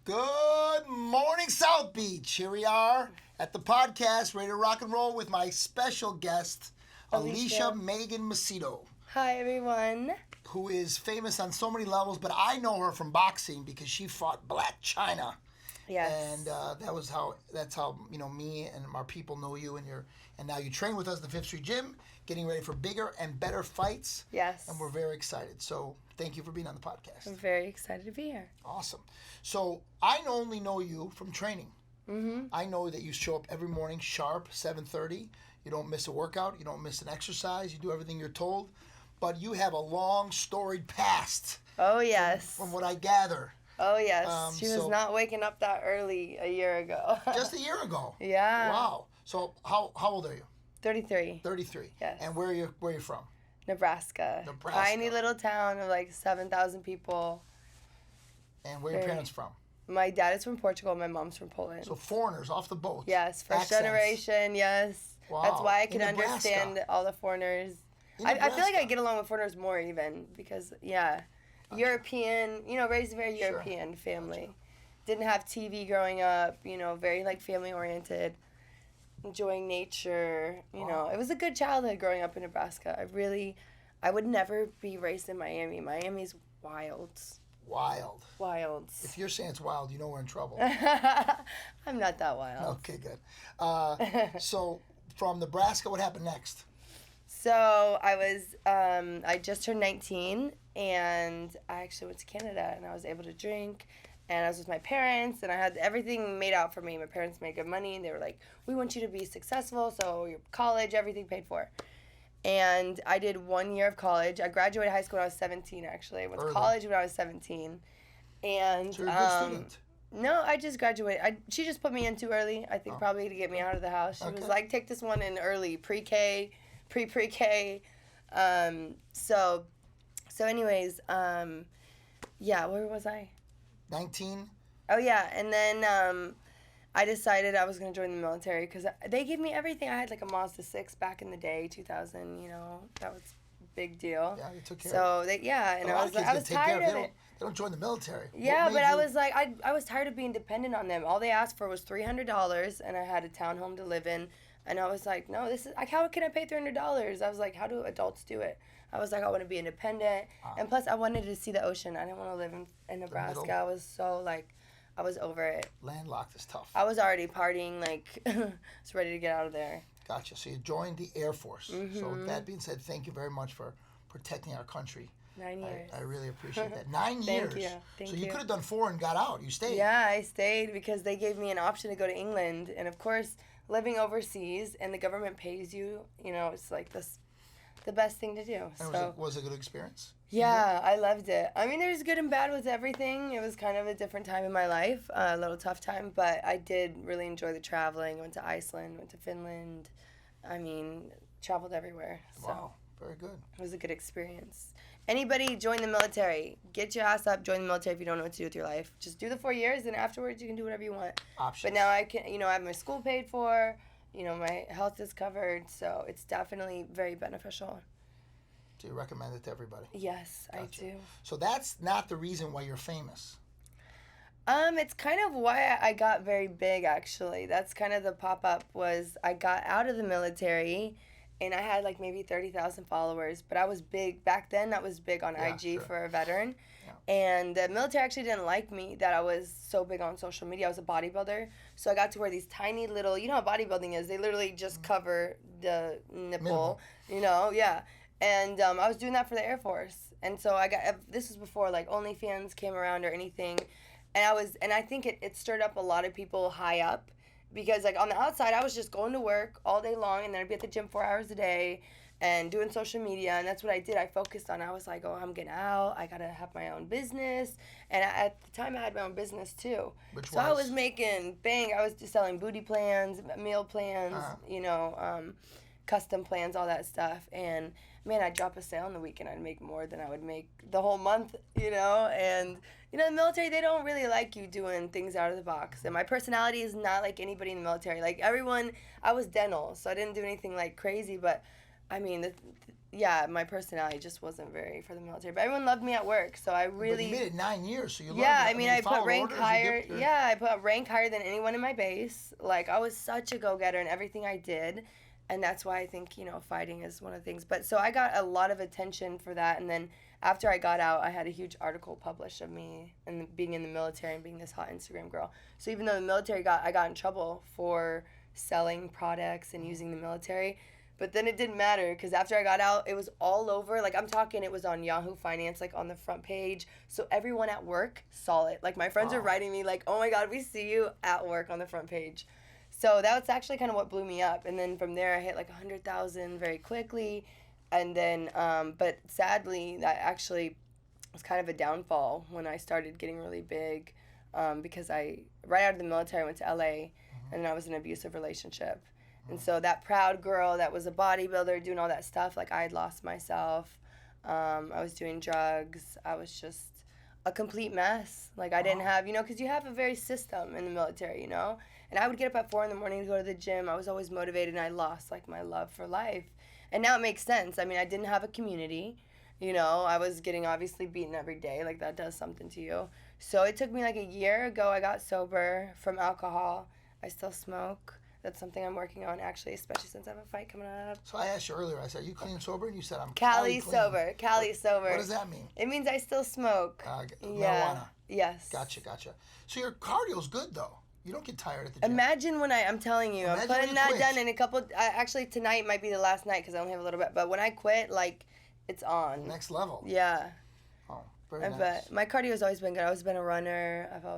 Good morning, South Beach. Here we are at the podcast, ready to rock and roll with my special guest, Alysia Magen. Hi, everyone. Who is famous on so many levels, but I know her from boxing because she fought Black China. Yes. And that's how me and our people know you, and now you train with us at the Fifth Street Gym, getting ready for bigger and better fights. Yes. And we're very excited. So thank you for being on the podcast. I'm very excited to be here. Awesome. So I only know you from training. Mm-hmm. I know that you show up every morning sharp, 7:30. You don't miss a workout. You don't miss an exercise. You do everything you're told. But you have a long, storied past. Oh, yes. From what I gather. Oh, yes. She was not waking up that early a year ago. Just a year ago? Yeah. Wow. So how old are you? 33. 33. Yes. And where are you from? Nebraska. Tiny little town of like 7,000 people. And where are your parents from? My dad is from Portugal. My mom's from Poland. So foreigners off the boat. Yes. First generation, yes. Wow. That's why I can understand all the foreigners. I feel like I get along with foreigners more even because, European, raised a very European family. Gotcha. Didn't have TV growing up, very like family oriented, enjoying nature, It was a good childhood growing up in Nebraska. I would never be raised in Miami. Miami's wild. Wild. Wild. If you're saying it's wild, you know we're in trouble. I'm not that wild. Okay, good. So from Nebraska, what happened next? So I just turned 19, and I actually went to Canada, and I was able to drink, and I was with my parents, and I had everything made out for me. My parents made good money, and they were like, we want you to be successful, so your college, everything paid for. And I did 1 year of college. I graduated high school when I was 17, actually. I went to college when I was 17. And, so you're a good student. No, I just graduated. She just put me in too early, I think probably to get me out of the house. She was like, take this one in early, pre-K. Pre-K. So anyways, where was I? 19? Oh, yeah. And then I decided I was going to join the military because they gave me everything. I had like a Mazda 6 back in the day, 2000, that was a big deal. Yeah, you took care of it. And I was tired of it. They don't join the military. Yeah, but I was like, I was tired of being dependent on them. All they asked for was $300, and I had a townhome to live in. And I was like, no, this is like, how can I pay $300? I was like, how do adults do it? I was like, I want to be independent. And plus, I wanted to see the ocean. I didn't want to live in Nebraska. I was so I was over it. Landlocked is tough. I was already partying, I was ready to get out of there. Gotcha. So you joined the Air Force. Mm-hmm. So with that being said, thank you very much for protecting our country. 9 years. I really appreciate that. 9 years. Thank you. Thank you. So you could have done 4 and got out. You stayed. Yeah, I stayed because they gave me an option to go to England. And of course, living overseas and the government pays you, it's like the best thing to do. And was it a good experience? Yeah, I loved it. I mean, there's good and bad with everything. It was kind of a different time in my life, a little tough time, but I did really enjoy the traveling. Went to Iceland, went to Finland. I mean, traveled everywhere. So wow, very good. It was a good experience. Anybody join the military. Get your ass up, join the military if you don't know what to do with your life. Just do the 4 years, and afterwards you can do whatever you want. Options. But now I can, I have my school paid for, my health is covered, so it's definitely very beneficial. Do you recommend it to everybody? Yes, gotcha. I do. So that's not the reason why you're famous. It's kind of why I got very big, actually. That's kind of the pop-up was I got out of the military, and I had like maybe 30,000 followers, but I was big. Back then, that was big on IG for a veteran. Yeah. And the military actually didn't like me that I was so big on social media. I was a bodybuilder. So I got to wear these tiny little, how bodybuilding is. They literally just cover the nipple, yeah. And I was doing that for the Air Force. And so this was before like OnlyFans came around or anything. And I think it stirred up a lot of people high up. Because, on the outside, I was just going to work all day long, and then I'd be at the gym 4 hours a day and doing social media, and that's what I did. I focused on, I was like, I'm getting out. I got to have my own business. And at the time, I had my own business, too. So I was making bang. I was just selling booty plans, meal plans, custom plans, all that stuff. And, man, I'd drop a sale on the weekend. I'd make more than I would make the whole month, And, the military, they don't really like you doing things out of the box. And my personality is not like anybody in the military. Like, everyone, I was dental, so I didn't do anything, like, crazy. But I mean, yeah, my personality just wasn't very for the military, but everyone loved me at work, so I really. But you made it 9 years, so you learned. Yeah, I mean, I you put followed rank orders, you higher. dipped your- Yeah, I put rank higher than anyone in my base. Like, I was such a go-getter in everything I did, and that's why I think, fighting is one of the things. But so I got a lot of attention for that, and then after I got out, I had a huge article published of me and being in the military and being this hot Instagram girl. So even though the military I got in trouble for selling products and using the military, but then it didn't matter because after I got out, it was all over. Like, I'm talking, it was on Yahoo Finance, like, on the front page. So everyone at work saw it. Like, my friends were writing me, like, oh, my God, we see you at work on the front page. So that was actually kind of what blew me up. And then from there, I hit, like, 100,000 very quickly. And then, but sadly, that actually was kind of a downfall when I started getting really big because right out of the military, I went to LA, and I was in an abusive relationship. And so that proud girl that was a bodybuilder doing all that stuff, like, I had lost myself. I was doing drugs. I was just a complete mess. Like, I didn't have, because you have a very system in the military, And I would get up at 4 a.m. to go to the gym. I was always motivated, and I lost, like, my love for life. And now it makes sense. I mean, I didn't have a community. I was getting obviously beaten every day. Like, that does something to you. So it took me, like, a year ago. I got sober from alcohol. I still smoke. That's something I'm working on, actually, especially since I have a fight coming up. So I asked you earlier, I said, are you clean and sober? And you said, I'm Cali clean. sober. Cali sober. What does that mean? It means I still smoke. Marijuana. Yes. Gotcha. So your cardio's good, though. You don't get tired at the gym. Imagine when I'm telling you, I'm putting that done in a couple, actually tonight might be the last night because I only have a little bit, but when I quit, like, it's on. Next level. Yeah. Oh, very nice. But my cardio's always been good. I've always been a runner. Oh,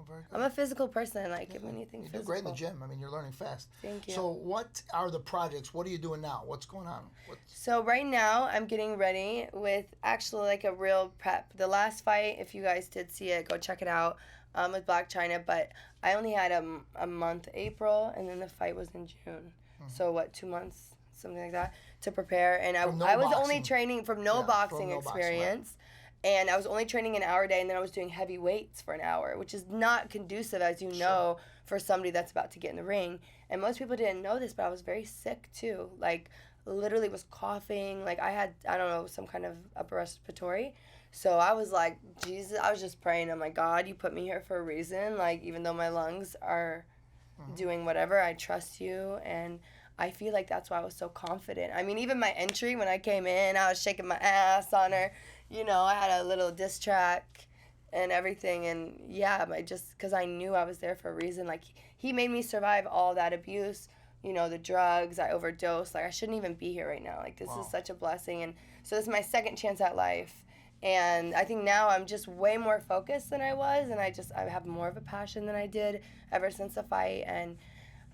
very good. I'm a physical person. Like, give me anything physical. You do great in the gym. I mean, you're learning fast. Thank you. So what are the projects? What are you doing now? What's going on? So right now, I'm getting ready with actually, like, a real prep. The last fight, if you guys did see it, go check it out, with Black China. But I only had a month, April, and then the fight was in June. So 2 months, something like that, to prepare. And I was only training from boxing experience. And I was only training an hour a day, and then I was doing heavy weights for an hour, which is not conducive, as you know, for somebody that's about to get in the ring. And most people didn't know this, but I was very sick, too. Like, literally was coughing. Like, I had, I don't know, some kind of upper respiratory. So I was like, Jesus, I was just praying. I'm like, God, you put me here for a reason. Like, even though my lungs are doing whatever, I trust you. And I feel like that's why I was so confident. I mean, even my entry, when I came in, I was shaking my ass on her. I had a little diss track and everything. And, yeah, because I knew I was there for a reason. Like, he made me survive all that abuse, the drugs. I overdosed. Like, I shouldn't even be here right now. Like, this is such a blessing. And so this is my second chance at life. And I think now I'm just way more focused than I was. And I have more of a passion than I did ever since the fight. And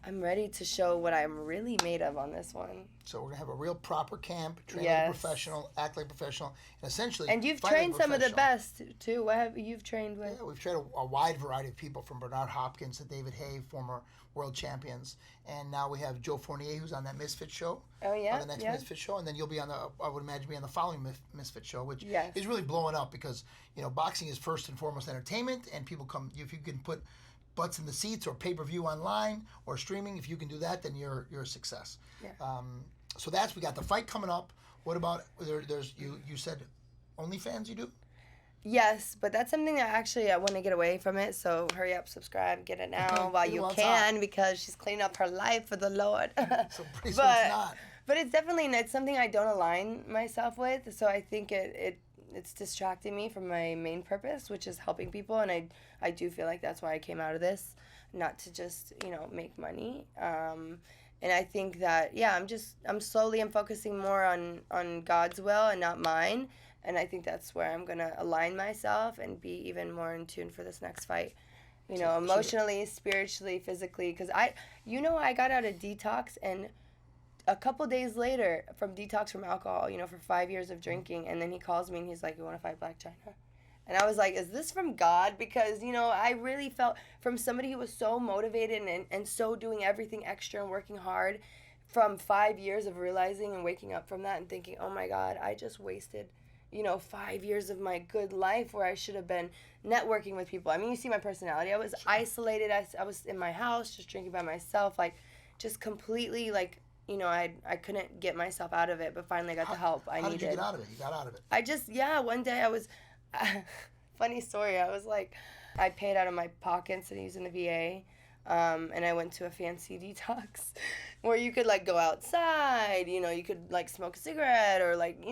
I'm ready to show what I'm really made of on this one. So we're going to have a real proper camp, train like a professional, act like a professional, and essentially And you've trained some of the best, too. What have you trained with? Yeah, we've trained a wide variety of people, from Bernard Hopkins to David Hay, former world champions. And now we have Joe Fournier, who's on that Misfit show. Oh, yeah? On the next Misfit show. And then you'll be on I would imagine, be on the following Misfit show, which Yes. is really blowing up because, boxing is first and foremost entertainment, and people come, if you can put butts in the seats or pay-per-view online or streaming, if you can do that, then you're a success. Yeah. So we got the fight coming up. What about, you said OnlyFans you do? Yes, but that's something that actually I want to get away from it. So hurry up, subscribe, get it now while you can, because she's cleaning up her life for the Lord. So pretty soon it's not. But it's something I don't align myself with. So I think it's distracting me from my main purpose, which is helping people. And I do feel like that's why I came out of this, not to just, make money. And I think that, I'm focusing more on God's will and not mine. And I think that's where I'm going to align myself and be even more in tune for this next fight. Emotionally, spiritually, physically. Because I got out of detox, and a couple days later, from detox from alcohol, for 5 years of drinking, and then he calls me and he's like, you want to fight Black China? And I was like, is this from God? Because, I really felt from somebody who was so motivated and so doing everything extra and working hard, from 5 years of realizing and waking up from that and thinking, oh my God, I just wasted 5 years of my good life where I should have been networking with people. I mean, you see my personality. I was isolated. I was in my house just drinking by myself, like, just completely, like, I couldn't get myself out of it, but finally I got the help I needed. How did you get out of it? You got out of it. I just, one day I was, funny story, I was like, I paid out of my pockets and using the VA, and I went to a fancy detox where you could, like, go outside, you could, like, smoke a cigarette or, like,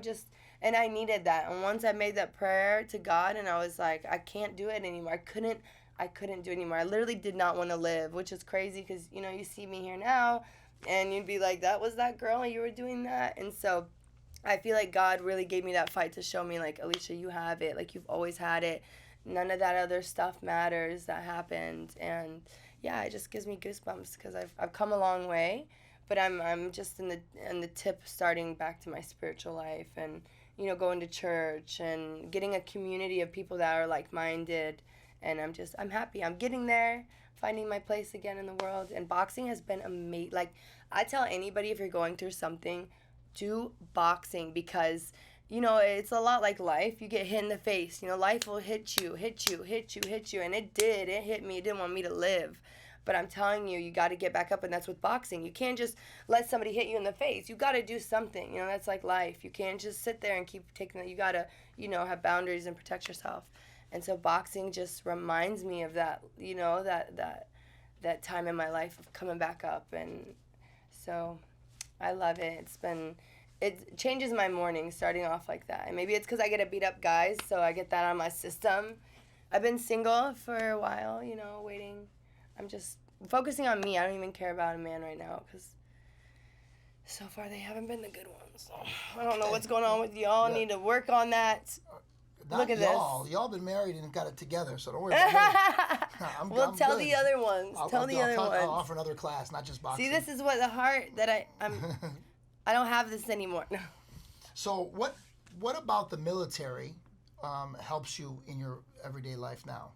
just, and I needed that. And once I made that prayer to God and I was like, I can't do it anymore. I couldn't do it anymore. I literally did not want to live, which is crazy because, you see me here now and you'd be like, that was that girl and you were doing that. And so I feel like God really gave me that fight to show me, like, Alysia, you have it. Like, you've always had it. None of that other stuff matters that happened. And, yeah, it just gives me goosebumps because I've come a long way. But I'm just in the tip starting back to my spiritual life and, going to church and getting a community of people that are like-minded. And I'm happy. I'm getting there, finding my place again in the world. And boxing has been amazing. Like, I tell anybody, if you're going through something, do boxing because, it's a lot like life. You get hit in the face. Life will hit you. And it did. It hit me. It didn't want me to live. But I'm telling you, you got to get back up, and that's with boxing. You can't just let somebody hit you in the face. You got to do something. That's like life. You can't just sit there and keep taking it. You got to, have boundaries and protect yourself. And so boxing just reminds me of that, that time in my life of coming back up. And so I love it. It changes my morning starting off like that. And maybe it's because I get to beat up guys, so I get that on my system. I've been single for a while, waiting. I'm just focusing on me. I don't even care about a man right now because so far they haven't been the good ones. So I don't know what's going on with y'all. Need to work on that. Look at y'all. this. Y'all been married and got it together, so don't worry about me. Well, tell the other ones. I'll offer another class, not just boxing. See, this is what the heart that I don't have this anymore. No. So what about the military helps you in your everyday life now?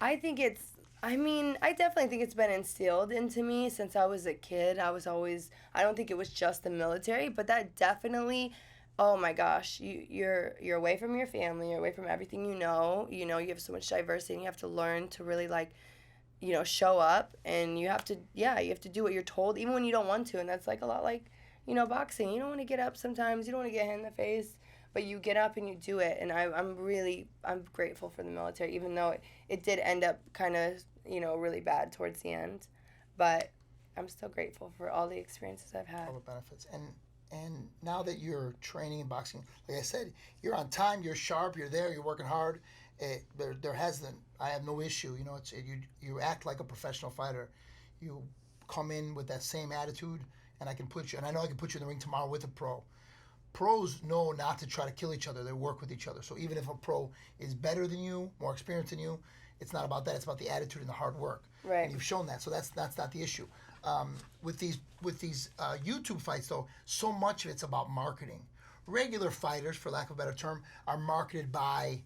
I definitely think it's been instilled into me since I was a kid. I don't think it was just the military, but that definitely, oh my gosh, you're away from your family, you're away from everything you know, you have so much diversity and you have to learn to really show up and you have to do what you're told even when you don't want to. And that's like a lot like, boxing. You don't want to get up sometimes, you don't want to get hit in the face, but you get up and you do it. And I'm grateful for the military, even though it did end up kind of, really bad towards the end. But I'm still grateful for all the experiences I've had. All the benefits. And now that you're training in boxing, like I said, you're on time, you're sharp, you're there, you're working hard. I have no issue. You act like a professional fighter. You come in with that same attitude, and I know I can put you in the ring tomorrow with a pro. Pros know not to try to kill each other. They work with each other. So even if a pro is better than you, more experienced than you, it's not about that. It's about the attitude and the hard work. Right. And you've shown that. So that's not the issue. With these YouTube fights, though, so much of it's about marketing. Regular fighters, for lack of a better term, are marketed by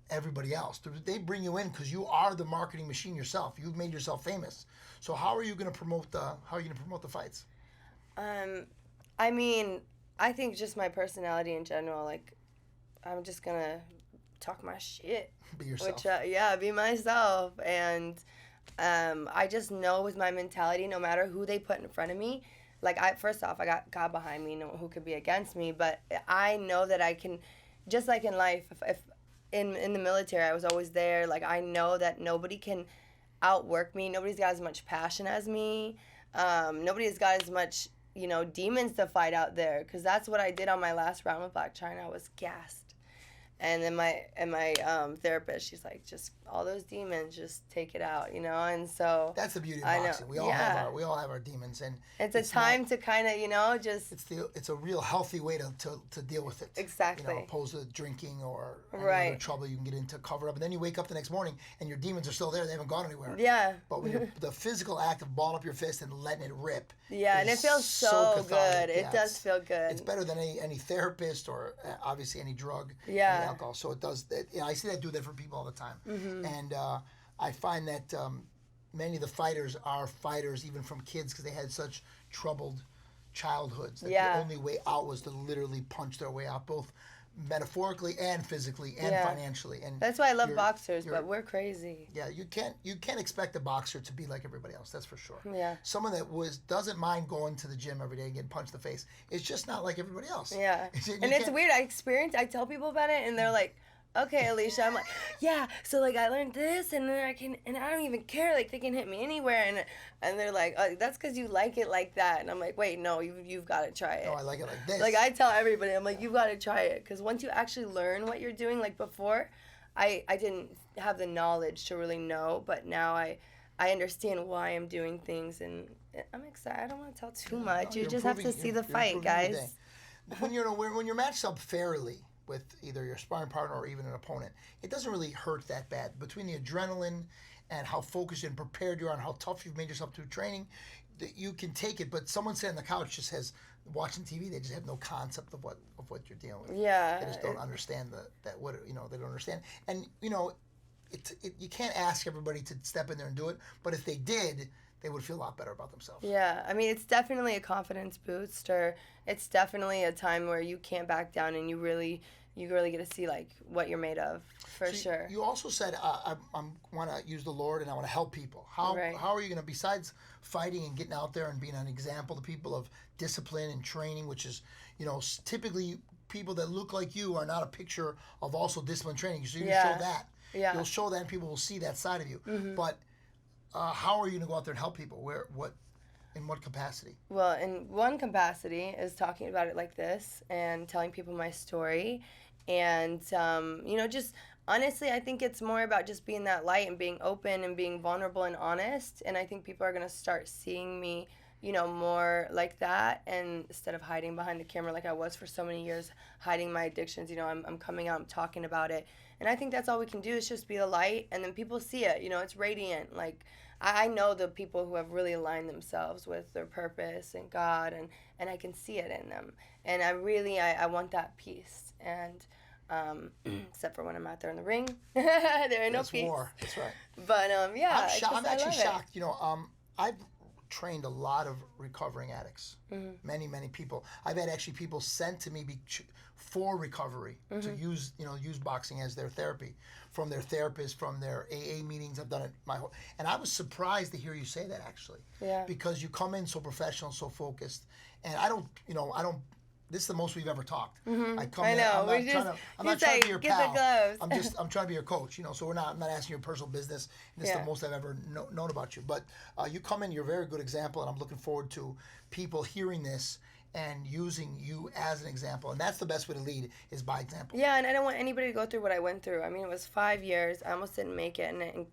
everybody else. They bring you in because you are the marketing machine yourself. You've made yourself famous. So how are you going to promote the fights? I think just my personality in general, like, I'm just going to talk my shit. Be yourself. Be myself. And I just know with my mentality, no matter who they put in front of me, like, first off, I got God behind me, who could be against me, but I know that I can, just like in life, if in the military, I was always there, like, I know that nobody can outwork me, nobody's got as much passion as me, nobody's got as much, demons to fight out there, because that's what I did on my last round with Black China. I was gassed. And then my therapist, she's like, just all those demons, just take it out, and so that's the beauty of boxing. We all have our demons, and it's a time to kind of, just it's a real healthy way to deal with it. Exactly. Opposed to drinking or right. Other trouble you can get into, cover up, and then you wake up the next morning and your demons are still there. They haven't gone anywhere. Yeah. But when the physical act of balling up your fist and letting it rip. Yeah, and it feels so good. It does feel good. It's better than any therapist or obviously any drug. Yeah. Any alcohol. So it does. I see that do that for people all the time. Mm-hmm. And I find that many of the fighters are fighters even from kids because they had such troubled childhoods. That the only way out was to literally punch their way out, both metaphorically and physically and Yeah. financially. And That's why I love you're- boxers, you're- but we're crazy. yeah, you can't expect a boxer to be like everybody else. That's for sure. Yeah. Someone that doesn't mind going to the gym every day and getting punched in the face is just not like everybody else. Yeah. You And it's can't- weird. I tell people about it, and they're like, okay, Alysia. I'm like, yeah. So like, I learned this, and then and I don't even care. Like, they can hit me anywhere, and they're like, oh, that's because you like it like that. And I'm like, wait, no, you've got to try it. No, I like it like this. Like, I tell everybody, I'm like, you've got to try it, because once you actually learn what you're doing, like before, I didn't have the knowledge to really know, but now I understand why I'm doing things, and I'm excited. I don't want to tell too much. You you're just have to improving- see you're- the you're fight, improving every guys. day. When you're matched up fairly with either your sparring partner or even an opponent, it doesn't really hurt that bad. Between the adrenaline and how focused and prepared you are and how tough you've made yourself through training, that you can take it. But someone sitting on the couch just has watching TV. They just have no concept of what you're dealing with. Yeah. They just don't understand they don't understand. And you can't ask everybody to step in there and do it. But if they did, they would feel a lot better about themselves. Yeah, I mean, it's definitely a confidence booster. It's definitely a time where you can't back down, and you really get to see like what you're made of, for sure. You also said I want to use the Lord and I want to help people. How Right. are you going to, besides fighting and getting out there and being an example to people of discipline and training, which is typically people that look like you are not a picture of also discipline training. So you Yeah. show that. Yeah. You'll show that, and people will see that side of you. Mm-hmm. But how are you going to go out there and help people? In what capacity? Well, in one capacity is talking about it like this and telling people my story, and just honestly, I think it's more about just being that light and being open and being vulnerable and honest. And I think people are gonna start seeing me, more like that, and instead of hiding behind the camera like I was for so many years, hiding my addictions. I'm coming out, I'm talking about it, and I think that's all we can do is just be the light, and then people see it. It's radiant. Like, I know the people who have really aligned themselves with their purpose and God, and I can see it in them. And I want that peace. And except for when I'm out there in the ring, there ain't no That's peace. war. That's right. But yeah, I'm actually I love shocked. I've trained a lot of recovering addicts. Mm-hmm. Many people. I've had actually people sent to me for recovery Mm-hmm. to use boxing as their therapy, from their therapist, from their AA meetings. I've done it and I was surprised to hear you say that, actually. Yeah. Because you come in so professional, so focused, and I don't. This is the most we've ever talked. I come I in. know. I'm not trying to be your get the pal. gloves. I'm trying to be your coach. So I'm not asking your personal business. And this is Yeah. the most I've ever known about you. But you come in. You're a very good example, and I'm looking forward to people hearing this and using you as an example. And that's the best way to lead, is by example. Yeah, and I don't want anybody to go through what I went through. I mean, it was 5 years. I almost didn't make it, and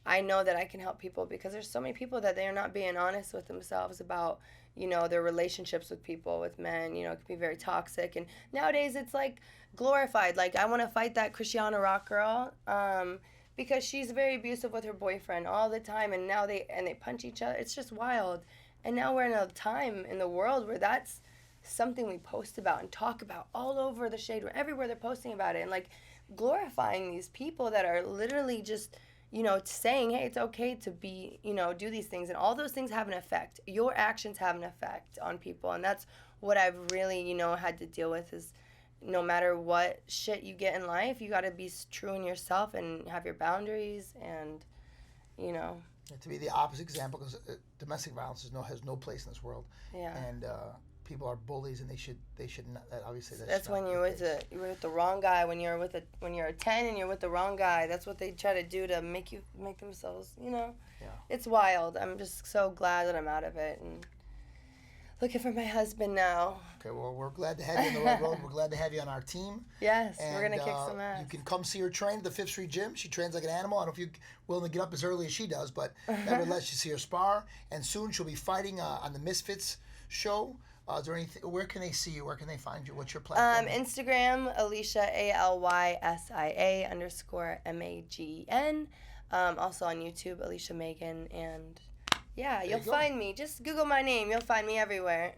I know that I can help people, because there's so many people that they are not being honest with themselves about, their relationships with people, with men. It can be very toxic, and nowadays it's like glorified. Like, I want to fight that Christiana Rock girl, because she's very abusive with her boyfriend all the time, and now they punch each other. It's just wild. And now we're in a time in the world where that's something we post about and talk about all over the shade room. Everywhere they're posting about it, and like glorifying these people that are literally just, saying, hey, it's okay to be, do these things. And all those things have an effect. Your actions have an effect on people. And that's what I've really, had to deal with, is no matter what shit you get in life, you got to be true in yourself and have your boundaries, and, To be the opposite example, because domestic violence has no place in this world. Yeah. And people are bullies, and they should not. Obviously, That's when you're with the wrong guy. When you're a 10 and you're with the wrong guy, that's what they try to do to make themselves. Yeah. It's wild. I'm just so glad that I'm out of it and looking for my husband now. Okay, well, we're glad to have you on the right road. We're glad to have you on our team. Yes, And, we're gonna kick some ass. You can come see her train at the 5th Street Gym. She trains like an animal. I don't know if you're willing to get up as early as she does, but nevertheless, you see her spar. And soon she'll be fighting on the Misfits show. Is there anything? Where can they see you? Where can they find you? What's your platform? Instagram, Alysia, ALYSIA_MAGEN. Also on YouTube, Alysia Magen, and yeah, you'll find me. Just Google my name. You'll find me everywhere.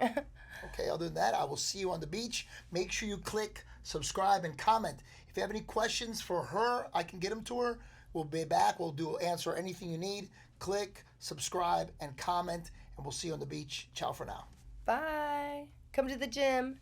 Okay, other than that, I will see you on the beach. Make sure you click, subscribe, and comment. If you have any questions for her, I can get them to her. We'll be back. We'll answer anything you need. Click, subscribe, and comment, and we'll see you on the beach. Ciao for now. Bye. Come to the gym.